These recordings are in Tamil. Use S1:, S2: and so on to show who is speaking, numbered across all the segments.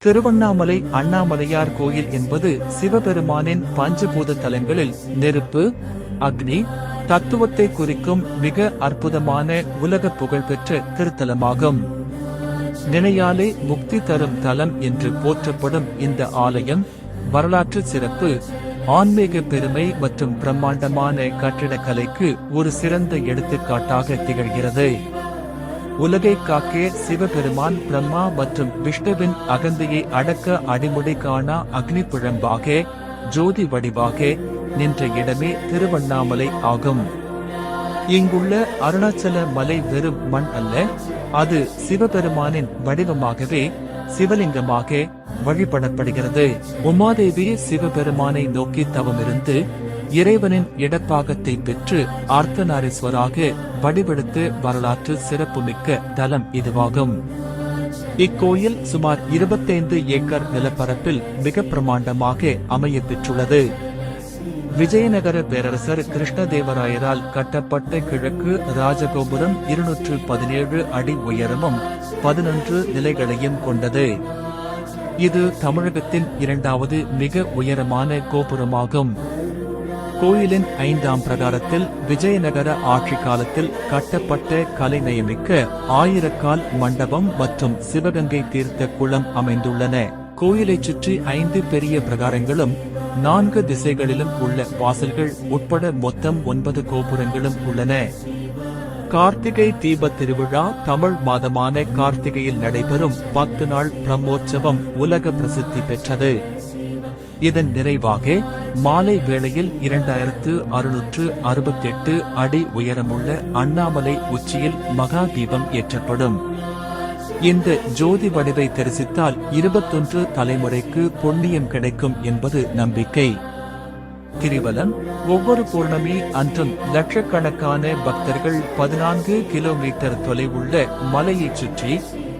S1: திருவண்ணாமலை அண்ணாமலையார் கோயில் என்பது சிவபெருமானின் பஞ்சபூத தலங்களில் நெருப்பு, அக்னி தத்துவத்தை குறிக்கும் மிக அற்புதமான உலக புகழ்பெற்ற திருத்தலமாகும். நினையாலே முக்தி தரும் தலம் என்று போற்றப்படும் இந்த ஆலயம் வரலாற்று சிறப்பு, ஆன்மீக பெருமை மற்றும் பிரம்மாண்டமான கட்டிடக்கலைக்கு ஒரு சிறந்த எடுத்துக்காட்டாக திகழ்கிறது. உலகை காக்க சிவபெருமான் பிரம்மா மற்றும் விஷ்ணுவின் அகந்தையை அடக்க அடிமுடி காணா அக்னி பிழம்பாக ஜோதி வடிவாக நின்ற இடமே திருவண்ணாமலை ஆகும். இங்குள்ள அருணாச்சல மலை வெறும் மண் அல்ல, அது சிவபெருமானின் வடிவமாகவே சிவலிங்கமாக வழிபடப்படுகிறது. உமாதேவி சிவபெருமானை நோக்கி தவமிருந்து இறைவனின் இடப்பாகத்தை பெற்று அர்த்தநாரீஸ்வராக வடிவெடுத்து வரலாற்று சிறப்புமிக்க தலம் இதுவாகும். இக்கோயில் சுமார் 25 ஏக்கர் நிலப்பரப்பில் மிக பிரமாண்டமாக அமைய பெற்றுள்ளது. விஜயநகர பேரரசர் கிருஷ்ணதேவராயரால் கட்டப்பட்ட கிழக்கு ராஜகோபுரம் 217 அடி உயரமும் 11 நிலைகளையும் கொண்டது. இது தமிழகத்தின் 2வது மிக உயரமான கோபுரமாகும். கோயிலின் 5ஆம் பிரகாரத்தில் விஜயநகர ஆட்சி காலத்தில் கட்டப்பட்ட கலைநயமிக்க ஆயிரக்கால் மண்டபம் மற்றும் சிவகங்கை தீர்த்த குளம் அமைந்துள்ளன. கோயிலைச் சுற்றி 5 பெரிய பிரகாரங்களும் 4 திசைகளிலும் உள்ள வாசல்கள் உட்பட மொத்தம் 9 கோபுரங்களும் உள்ளன. கார்த்திகை தீப திருவிழா தமிழ் மாதமான கார்த்திகையில் நடைபெறும் 10 நாள் பிரம்மோற்சவம் உலக பிரசித்தி பெற்றது. இதன் நிறைவாக மாலை வேளையில் 2668 அடி உயரமுள்ள அண்ணாமலை உச்சியில் மகா தீபம் ஏற்றப்படும். இந்த ஜோதி வடிவை தரிசித்தால் 21 தலைமுறைக்கு புண்ணியம் கிடைக்கும் என்பது நம்பிக்கை. கிரிவலம் ஒவ்வொரு பௌர்ணமி அன்றும் லட்சக்கணக்கான பக்தர்கள் 14 கிலோமீட்டர் தொலைவுள்ள மலையைச் சுற்றி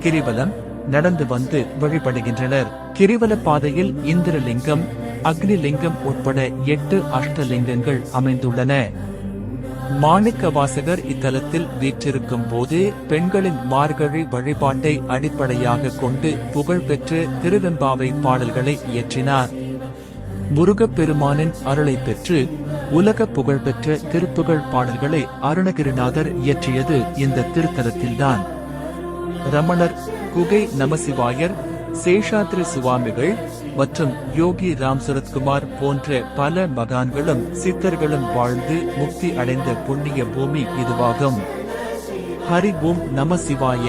S1: கிரிவலம் நடந்து வந்து வழிபடுகின்றனர். கிரிவல பாதையில் இந்திரலிங்கம், அக்னிலிங்கம் உட்பட 8 அஷ்டலிங்கங்கள் அமைந்துள்ளன. மாணிக்க வாசகர் இத்தலத்தில் வீற்றிருக்கும் போது பெண்களின் மார்கழி வழிபாட்டை அடிப்படையாக கொண்டு புகழ்பெற்ற திருவெம்பாவை பாடல்களை இயற்றினார். முருகப்பெருமானின் அருளை பெற்று உலக புகழ்பெற்ற திருப்புகழ் பாடல்களை அருணகிரிநாதர் இயற்றியது இந்த திருத்தலத்தில்தான். ரமணர், குகை நமசிவாயர், சேஷாத்ரி சுவாமிகள் மற்றும் யோகி ராம் சரத்குமார் போன்ற பல மகான்களும் சித்தர்களும் வாழ்ந்து முக்தி அடைந்த புண்ணிய பூமி இதுவாகும். ஹரி ஓம் நம சிவாய.